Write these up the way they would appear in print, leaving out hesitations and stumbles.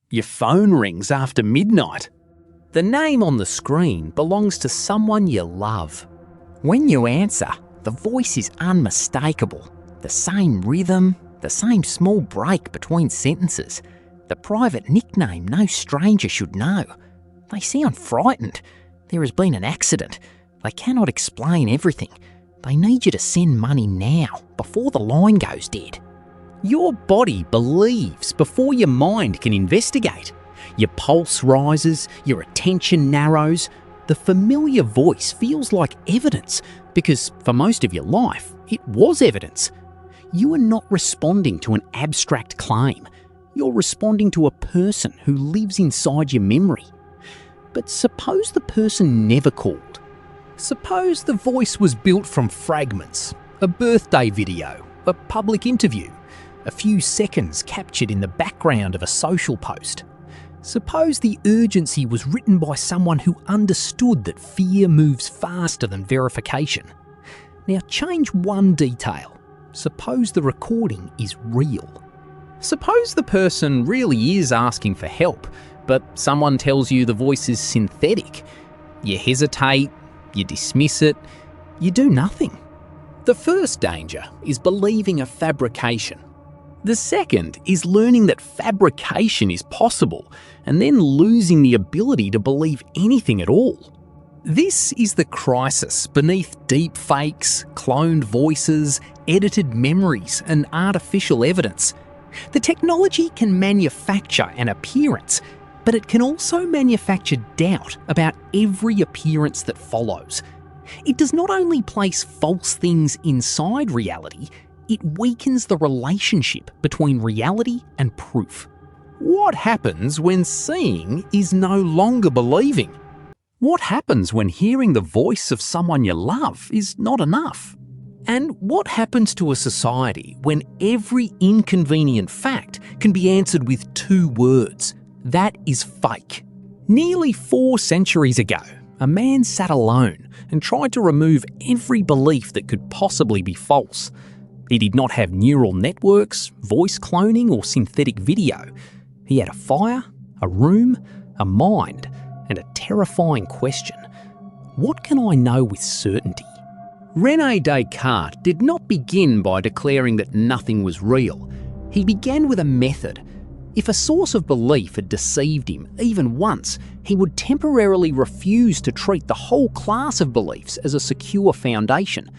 Your phone rings after midnight. The name on the screen belongs to someone you love. When you answer, the voice is unmistakable. The same rhythm, the same small break between sentences. The private nickname no stranger should know. They sound frightened. There has been an accident. They cannot explain everything. They need you to send money now, before the line goes dead. Your body believes before your mind can investigate. Your pulse rises, your attention narrows. The familiar voice feels like evidence because for most of your life, it was evidence. You are not responding to an abstract claim. You're responding to a person who lives inside your memory. But suppose the person never called. Suppose the voice was built from fragments, a birthday video, a public interview, a few seconds captured in the background of a social post. Suppose the urgency was written by someone who understood that fear moves faster than verification. Now change one detail. Suppose the recording is real. Suppose the person really is asking for help, but someone tells you the voice is synthetic. You hesitate, you dismiss it, you do nothing. The first danger is believing a fabrication. The second is learning that fabrication is possible and then losing the ability to believe anything at all. This is the crisis beneath deepfakes, cloned voices, edited memories, and artificial evidence. The technology can manufacture an appearance, but it can also manufacture doubt about every appearance that follows. It does not only place false things inside reality, it weakens the relationship between reality and proof. What happens when seeing is no longer believing? What happens when hearing the voice of someone you love is not enough? And what happens to a society when every inconvenient fact can be answered with 2 words? That is fake. Nearly 4 centuries ago, a man sat alone and tried to remove every belief that could possibly be false. He did not have neural networks, voice cloning, or synthetic video. He had a fire, a room, a mind, and a terrifying question. What can I know with certainty? René Descartes did not begin by declaring that nothing was real. He began with a method. If a source of belief had deceived him even once, he would temporarily refuse to treat the whole class of beliefs as a secure foundation.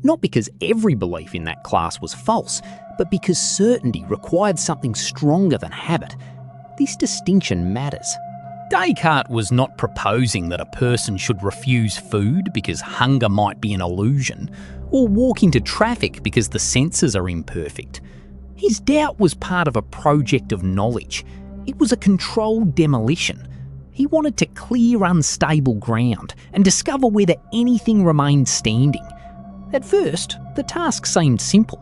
Not because every belief in that class was false, but because certainty required something stronger than habit. This distinction matters. Descartes was not proposing that a person should refuse food because hunger might be an illusion, or walk into traffic because the senses are imperfect. His doubt was part of a project of knowledge. It was a controlled demolition. He wanted to clear unstable ground and discover whether anything remained standing. At first, the task seemed simple.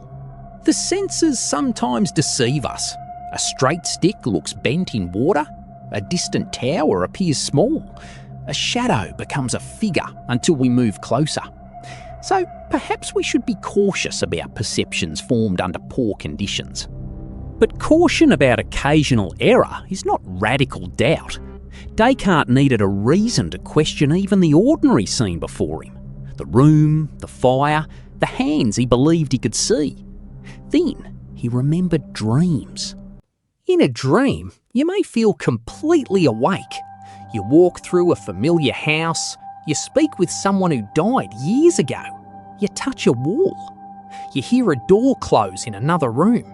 The senses sometimes deceive us. A straight stick looks bent in water. A distant tower appears small. A shadow becomes a figure until we move closer. So perhaps we should be cautious about perceptions formed under poor conditions. But caution about occasional error is not radical doubt. Descartes needed a reason to question even the ordinary scene before him. The room, the fire, the hands he believed he could see. Then he remembered dreams. In a dream, you may feel completely awake. You walk through a familiar house. You speak with someone who died years ago. You touch a wall. You hear a door close in another room.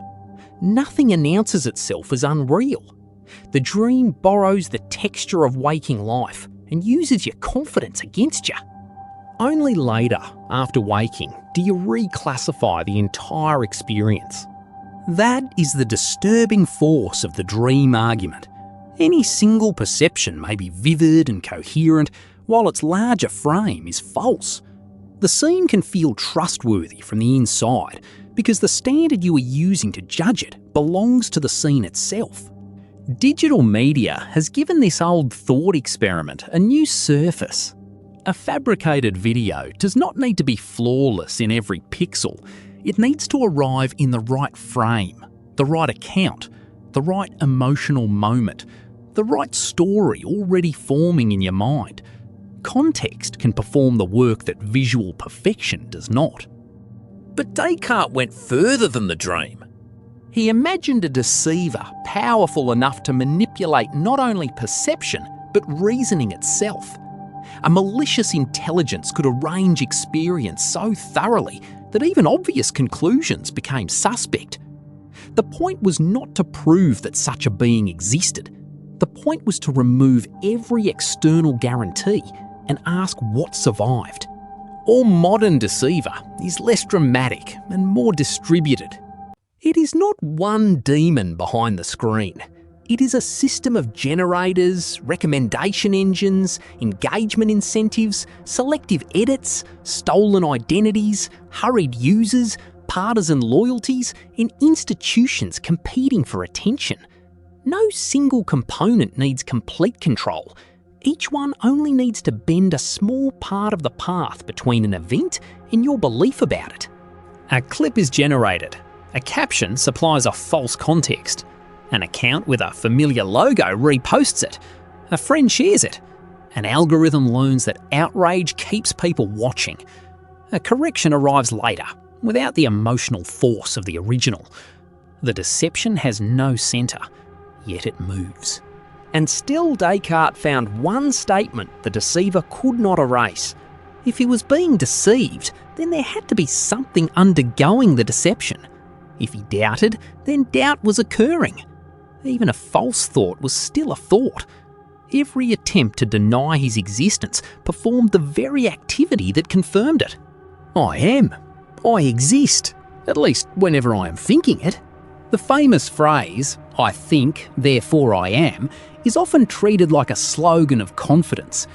Nothing announces itself as unreal. The dream borrows the texture of waking life and uses your confidence against you. Only later, after waking, do you reclassify the entire experience. That is the disturbing force of the dream argument. Any single perception may be vivid and coherent, while its larger frame is false. The scene can feel trustworthy from the inside because the standard you are using to judge it belongs to the scene itself. Digital media has given this old thought experiment a new surface. A fabricated video does not need to be flawless in every pixel. It needs to arrive in the right frame, the right account, the right emotional moment, the right story already forming in your mind. Context can perform the work that visual perfection does not. But Descartes went further than the dream. He imagined a deceiver powerful enough to manipulate not only perception, but reasoning itself. A malicious intelligence could arrange experience so thoroughly that even obvious conclusions became suspect. The point was not to prove that such a being existed. The point was to remove every external guarantee and ask what survived. Our modern deceiver is less dramatic and more distributed. It is not one demon behind the screen. It is a system of generators, recommendation engines, engagement incentives, selective edits, stolen identities, hurried users, partisan loyalties, and institutions competing for attention. No single component needs complete control. Each one only needs to bend a small part of the path between an event and your belief about it. A clip is generated. A caption supplies a false context. An account with a familiar logo reposts it. A friend shares it. An algorithm learns that outrage keeps people watching. A correction arrives later, without the emotional force of the original. The deception has no centre, yet it moves. And still Descartes found one statement the deceiver could not erase. If he was being deceived, then there had to be something undergoing the deception. If he doubted, then doubt was occurring. Even a false thought was still a thought. Every attempt to deny his existence performed the very activity that confirmed it. I am. I exist. At least whenever I am thinking it. The famous phrase, "I think, therefore I am," is often treated like a slogan of confidence.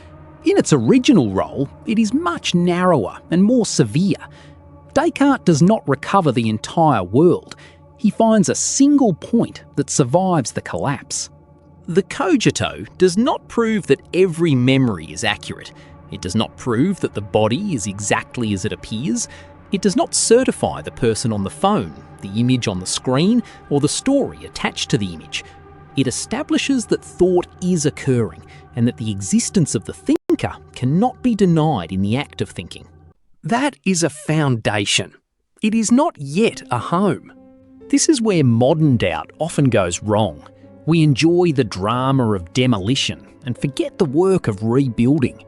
In its original role, it is much narrower and more severe. Descartes does not recover the entire world. He finds a single point that survives the collapse. The cogito does not prove that every memory is accurate. It does not prove that the body is exactly as it appears. It does not certify the person on the phone, the image on the screen, or the story attached to the image. It establishes that thought is occurring and that the existence of the thinker cannot be denied in the act of thinking. That is a foundation. It is not yet a home. This is where modern doubt often goes wrong. We enjoy the drama of demolition and forget the work of rebuilding.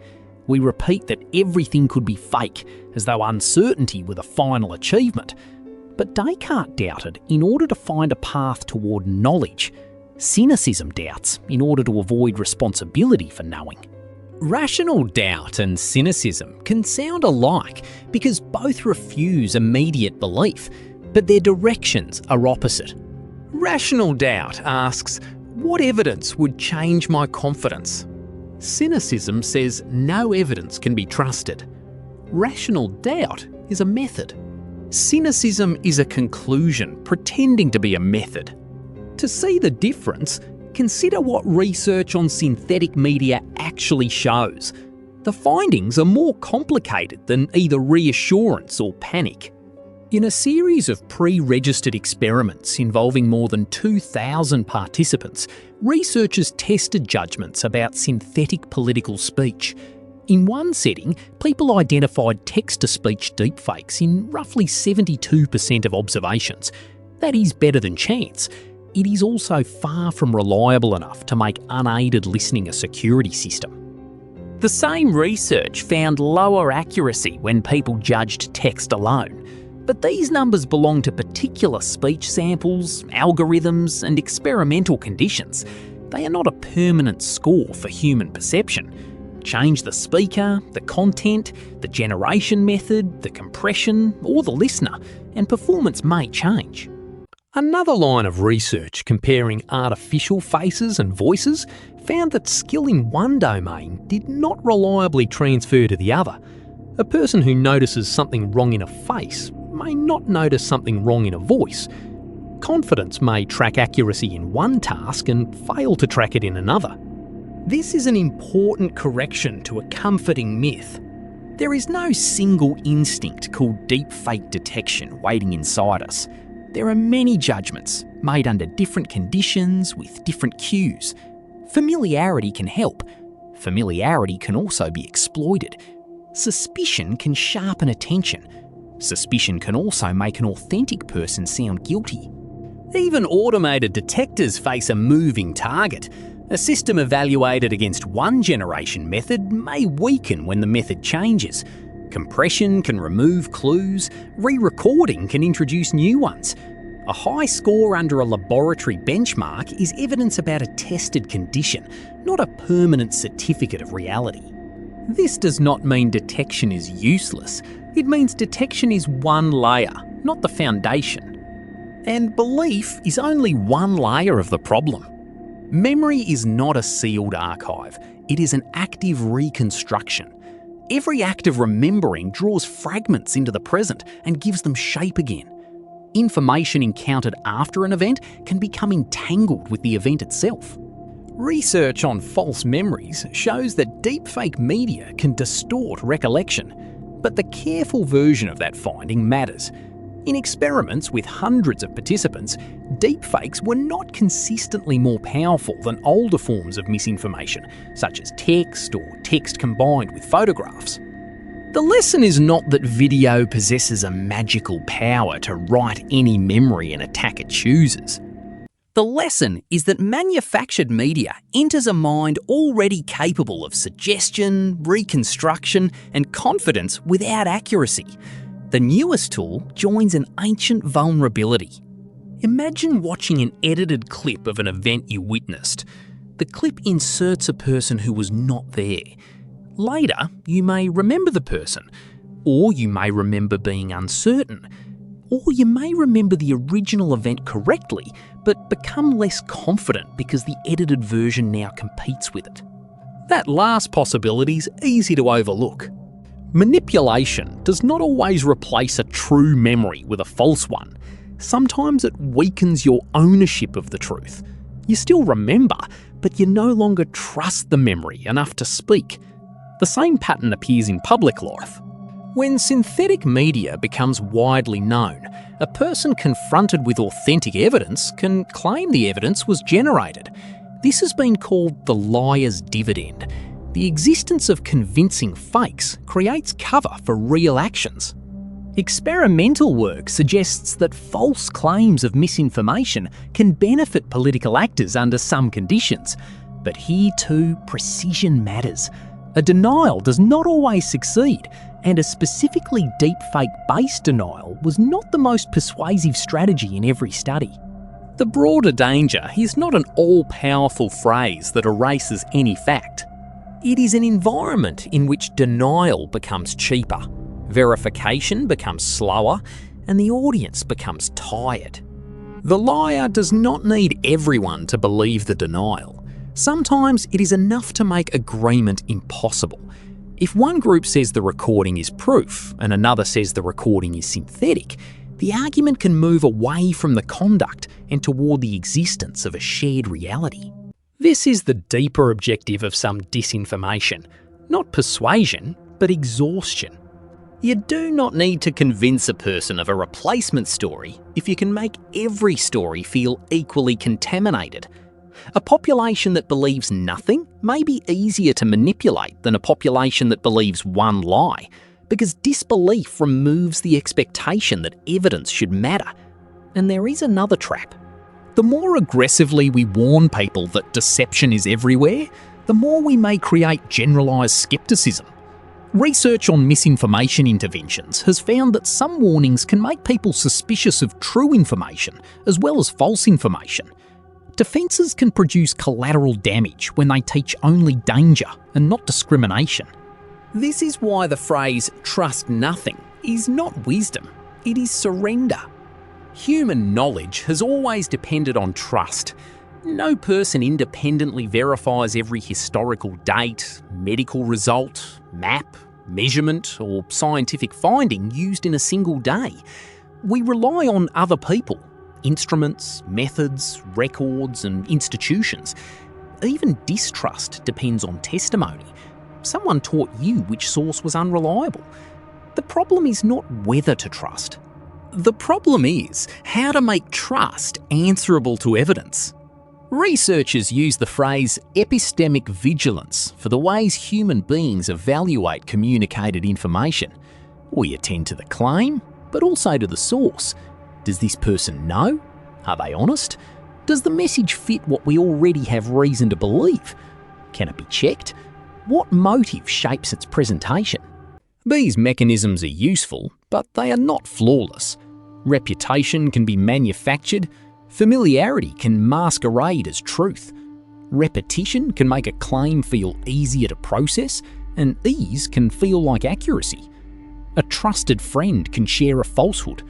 We repeat that everything could be fake, as though uncertainty were the final achievement. But Descartes doubted in order to find a path toward knowledge. Cynicism doubts in order to avoid responsibility for knowing. Rational doubt and cynicism can sound alike because both refuse immediate belief, but their directions are opposite. Rational doubt asks, what evidence would change my confidence? Cynicism says no evidence can be trusted. Rational doubt is a method. Cynicism is a conclusion pretending to be a method. To see the difference, consider what research on synthetic media actually shows. The findings are more complicated than either reassurance or panic. In a series of pre-registered experiments involving more than 2,000 participants, researchers tested judgments about synthetic political speech. In one setting, people identified text-to-speech deepfakes in roughly 72% of observations. That is better than chance. It is also far from reliable enough to make unaided listening a security system. The same research found lower accuracy when people judged text alone. But these numbers belong to particular speech samples, algorithms, and experimental conditions. They are not a permanent score for human perception. Change the speaker, the content, the generation method, the compression, or the listener, and performance may change. Another line of research comparing artificial faces and voices found that skill in one domain did not reliably transfer to the other. A person who notices something wrong in a face may not notice something wrong in a voice. Confidence may track accuracy in one task and fail to track it in another. This is an important correction to a comforting myth. There is no single instinct called deepfake detection waiting inside us. There are many judgments, made under different conditions with different cues. Familiarity can help. Familiarity can also be exploited. Suspicion can sharpen attention. Suspicion can also make an authentic person sound guilty. Even automated detectors face a moving target. A system evaluated against one generation method may weaken when the method changes. Compression can remove clues, re-recording can introduce new ones. A high score under a laboratory benchmark is evidence about a tested condition, not a permanent certificate of reality. This does not mean detection is useless. It means detection is one layer, not the foundation. And belief is only one layer of the problem. Memory is not a sealed archive. It is an active reconstruction. Every act of remembering draws fragments into the present and gives them shape again. Information encountered after an event can become entangled with the event itself. Research on false memories shows that deepfake media can distort recollection, but the careful version of that finding matters. In experiments with hundreds of participants, deepfakes were not consistently more powerful than older forms of misinformation, such as text or text combined with photographs. The lesson is not that video possesses a magical power to write any memory an attacker chooses. The lesson is that manufactured media enters a mind already capable of suggestion, reconstruction, and confidence without accuracy. The newest tool joins an ancient vulnerability. Imagine watching an edited clip of an event you witnessed. The clip inserts a person who was not there. Later, you may remember the person, or you may remember being uncertain, or you may remember the original event correctly, but become less confident because the edited version now competes with it. That last possibility is easy to overlook. Manipulation does not always replace a true memory with a false one. Sometimes it weakens your ownership of the truth. You still remember, but you no longer trust the memory enough to speak. The same pattern appears in public life. When synthetic media becomes widely known, a person confronted with authentic evidence can claim the evidence was generated. This has been called the liar's dividend. The existence of convincing fakes creates cover for real actions. Experimental work suggests that false claims of misinformation can benefit political actors under some conditions. But here too, precision matters. A denial does not always succeed, and a specifically deepfake-based denial was not the most persuasive strategy in every study. The broader danger is not an all-powerful phrase that erases any fact. It is an environment in which denial becomes cheaper, verification becomes slower, and the audience becomes tired. The liar does not need everyone to believe the denial. Sometimes it is enough to make agreement impossible. If one group says the recording is proof and another says the recording is synthetic, the argument can move away from the conduct and toward the existence of a shared reality. This is the deeper objective of some disinformation, not persuasion, but exhaustion. You do not need to convince a person of a replacement story if you can make every story feel equally contaminated. A population that believes nothing may be easier to manipulate than a population that believes one lie, because disbelief removes the expectation that evidence should matter. And there is another trap. The more aggressively we warn people that deception is everywhere, the more we may create generalised skepticism. Research on misinformation interventions has found that some warnings can make people suspicious of true information as well as false information. Defences can produce collateral damage when they teach only danger and not discrimination. This is why the phrase "trust nothing" is not wisdom, it is surrender. Human knowledge has always depended on trust. No person independently verifies every historical date, medical result, map, measurement, or scientific finding used in a single day. We rely on other people, instruments, methods, records, and institutions. Even distrust depends on testimony. Someone taught you which source was unreliable. The problem is not whether to trust. The problem is how to make trust answerable to evidence. Researchers use the phrase epistemic vigilance for the ways human beings evaluate communicated information. We attend to the claim, but also to the source. Does this person know? Are they honest? Does the message fit what we already have reason to believe? Can it be checked? What motive shapes its presentation? These mechanisms are useful, but they are not flawless. Reputation can be manufactured. Familiarity can masquerade as truth. Repetition can make a claim feel easier to process, and ease can feel like accuracy. A trusted friend can share a falsehood.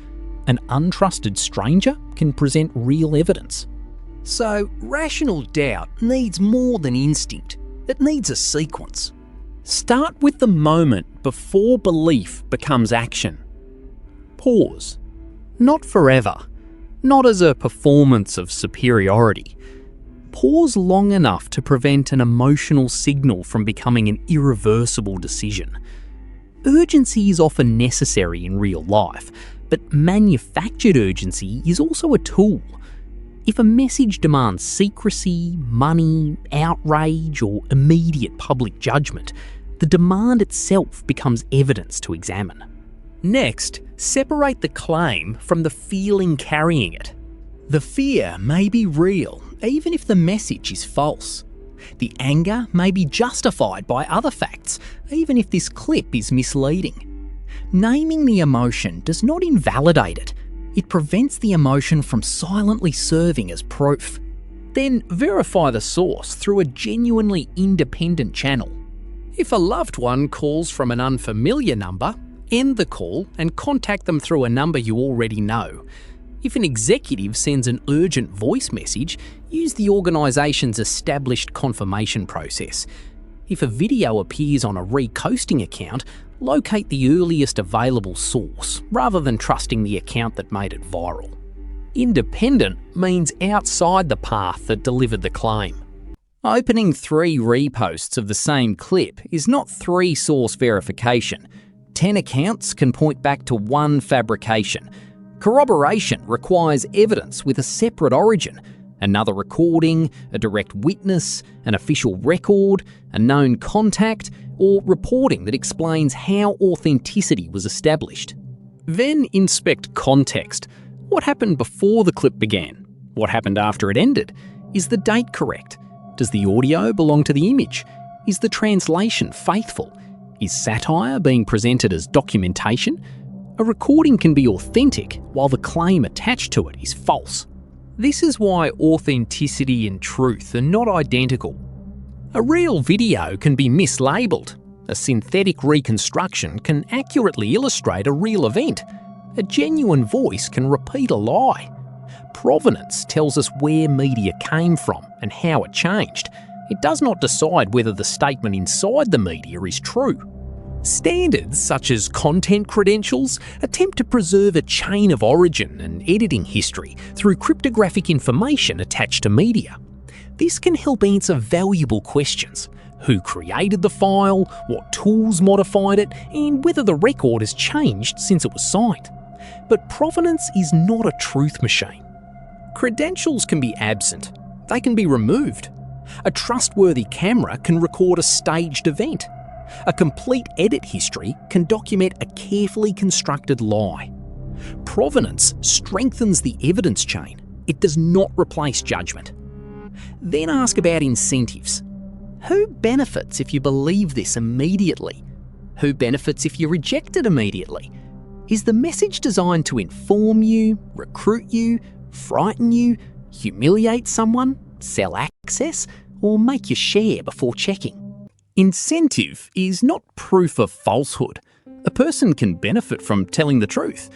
An untrusted stranger can present real evidence. So, rational doubt needs more than instinct. It needs a sequence. Start with the moment before belief becomes action. Pause. Not forever. Not as a performance of superiority. Pause long enough to prevent an emotional signal from becoming an irreversible decision. Urgency is often necessary in real life, but manufactured urgency is also a tool. If a message demands secrecy, money, outrage, or immediate public judgment, the demand itself becomes evidence to examine. Next, separate the claim from the feeling carrying it. The fear may be real, even if the message is false. The anger may be justified by other facts, even if this clip is misleading. Naming the emotion does not invalidate it. It prevents the emotion from silently serving as proof. Then verify the source through a genuinely independent channel. If a loved one calls from an unfamiliar number, end the call and contact them through a number you already know. If an executive sends an urgent voice message, use the organisation's established confirmation process. If a video appears on a recoasting account, locate the earliest available source, rather than trusting the account that made it viral. Independent means outside the path that delivered the claim. Opening 3 reposts of the same clip is not 3-source verification. 10 accounts can point back to one fabrication. Corroboration requires evidence with a separate origin. Another recording, a direct witness, an official record, a known contact, or reporting that explains how authenticity was established. Then inspect context. What happened before the clip began? What happened after it ended? Is the date correct? Does the audio belong to the image? Is the translation faithful? Is satire being presented as documentation? A recording can be authentic while the claim attached to it is false. This is why authenticity and truth are not identical. A real video can be mislabeled. A synthetic reconstruction can accurately illustrate a real event. A genuine voice can repeat a lie. Provenance tells us where media came from and how it changed. It does not decide whether the statement inside the media is true. Standards such as content credentials attempt to preserve a chain of origin and editing history through cryptographic information attached to media. This can help answer valuable questions: who created the file, what tools modified it, and whether the record has changed since it was signed. But provenance is not a truth machine. Credentials can be absent. They can be removed. A trustworthy camera can record a staged event. A complete edit history can document a carefully constructed lie. Provenance strengthens the evidence chain. It does not replace judgment. Then ask about incentives. Who benefits if you believe this immediately? Who benefits if you reject it immediately? Is the message designed to inform you, recruit you, frighten you, humiliate someone, sell access, or make you share before checking? Incentive is not proof of falsehood. A person can benefit from telling the truth,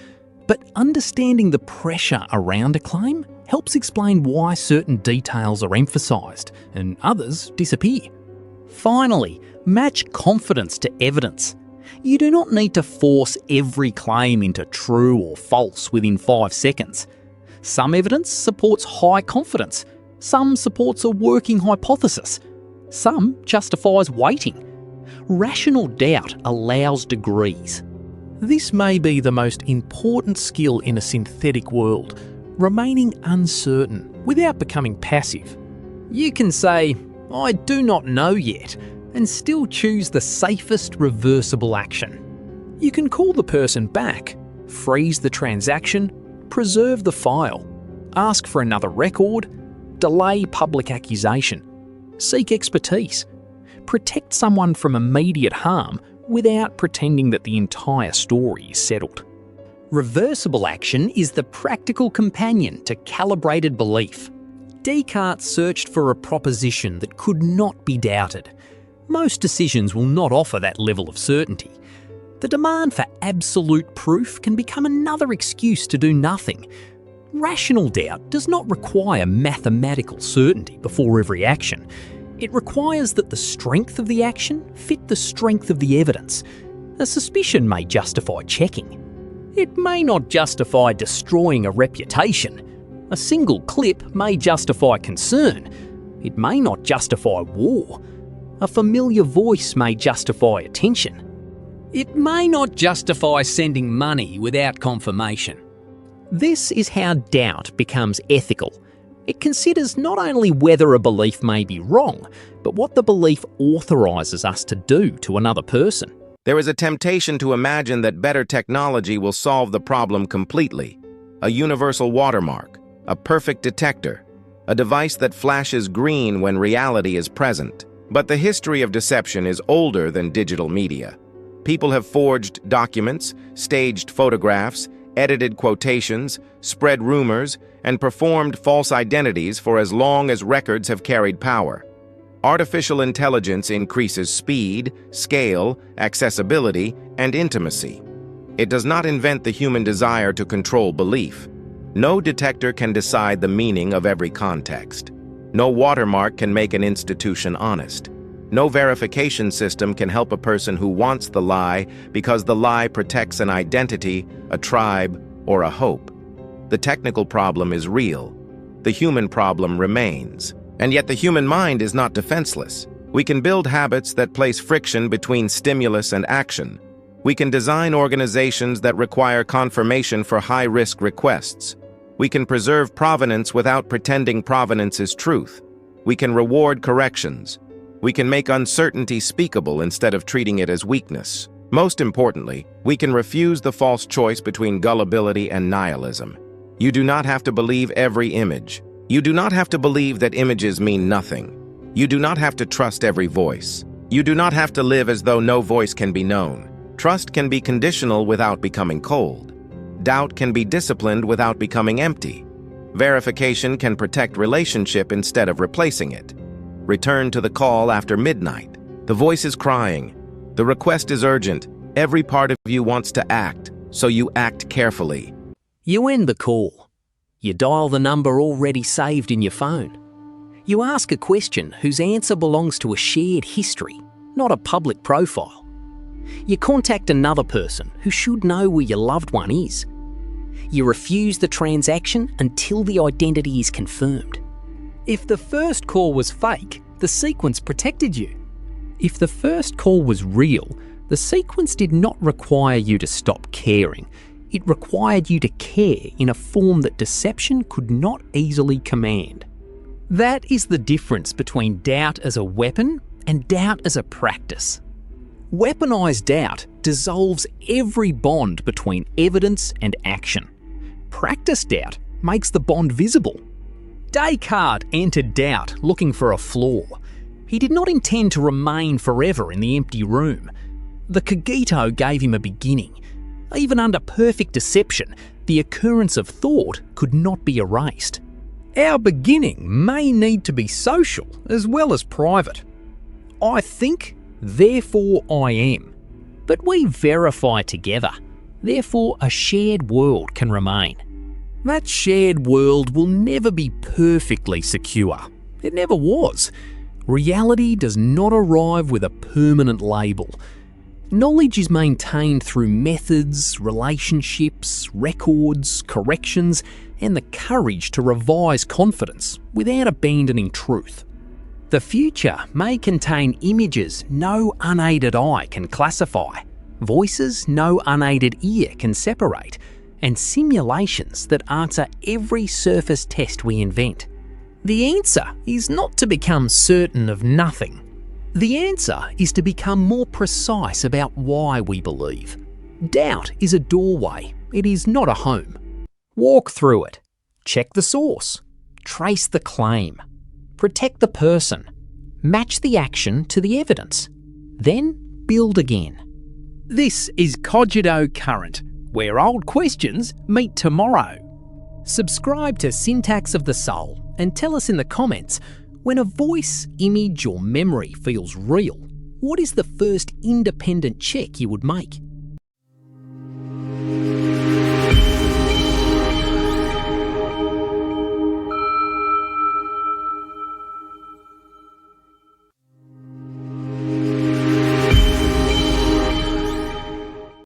but understanding the pressure around a claim helps explain why certain details are emphasised and others disappear. Finally, match confidence to evidence. You do not need to force every claim into true or false within 5 seconds. Some evidence supports high confidence. Some supports a working hypothesis. Some justifies waiting. Rational doubt allows degrees. This may be the most important skill in a synthetic world, remaining uncertain without becoming passive. You can say, "I do not know yet," and still choose the safest reversible action. You can call the person back, freeze the transaction, preserve the file, ask for another record, delay public accusation, seek expertise, protect someone from immediate harm without pretending that the entire story is settled. Reversible action is the practical companion to calibrated belief. Descartes searched for a proposition that could not be doubted. Most decisions will not offer that level of certainty. The demand for absolute proof can become another excuse to do nothing. Rational doubt does not require mathematical certainty before every action. It requires that the strength of the action fit the strength of the evidence. A suspicion may justify checking. It may not justify destroying a reputation. A single clip may justify concern. It may not justify war. A familiar voice may justify attention. It may not justify sending money without confirmation. This is how doubt becomes ethical. It considers not only whether a belief may be wrong, but what the belief authorises us to do to another person. There is a temptation to imagine that better technology will solve the problem completely. A universal watermark, a perfect detector, a device that flashes green when reality is present. But the history of deception is older than digital media. People have forged documents, staged photographs, edited quotations, spread rumors, and performed false identities for as long as records have carried power. Artificial intelligence increases speed, scale, accessibility, and intimacy. It does not invent the human desire to control belief. No detector can decide the meaning of every context. No watermark can make an institution honest. No verification system can help a person who wants the lie because the lie protects an identity, a tribe, or a hope. The technical problem is real. The human problem remains. And yet the human mind is not defenseless. We can build habits that place friction between stimulus and action. We can design organizations that require confirmation for high-risk requests. We can preserve provenance without pretending provenance is truth. We can reward corrections. We can make uncertainty speakable instead of treating it as weakness. Most importantly, we can refuse the false choice between gullibility and nihilism. You do not have to believe every image. You do not have to believe that images mean nothing. You do not have to trust every voice. You do not have to live as though no voice can be known. Trust can be conditional without becoming cold. Doubt can be disciplined without becoming empty. Verification can protect relationship instead of replacing it. Return to the call after midnight. The voice is crying. The request is urgent. Every part of you wants to act, so you act carefully. You end the call. You dial the number already saved in your phone. You ask a question whose answer belongs to a shared history, not a public profile. You contact another person who should know where your loved one is. You refuse the transaction until the identity is confirmed. If the first call was fake, the sequence protected you. If the first call was real, the sequence did not require you to stop caring. It required you to care in a form that deception could not easily command. That is the difference between doubt as a weapon and doubt as a practice. Weaponized doubt dissolves every bond between evidence and action. Practiced doubt makes the bond visible. Descartes entered doubt looking for a flaw. He did not intend to remain forever in the empty room. The cogito gave him a beginning. Even under perfect deception, the occurrence of thought could not be erased. Our beginning may need to be social as well as private. I think, therefore I am. But we verify together, therefore a shared world can remain. That shared world will never be perfectly secure. It never was. Reality does not arrive with a permanent label. Knowledge is maintained through methods, relationships, records, corrections, and the courage to revise confidence without abandoning truth. The future may contain images no unaided eye can classify, voices no unaided ear can separate, and simulations that answer every surface test we invent. The answer is not to become certain of nothing. The answer is to become more precise about why we believe. Doubt is a doorway, it is not a home. Walk through it. Check the source. Trace the claim. Protect the person. Match the action to the evidence. Then build again. This is Cogito Current, where old questions meet tomorrow. Subscribe to Syntax of the Soul and tell us in the comments, when a voice, image or memory feels real, what is the first independent check you would make?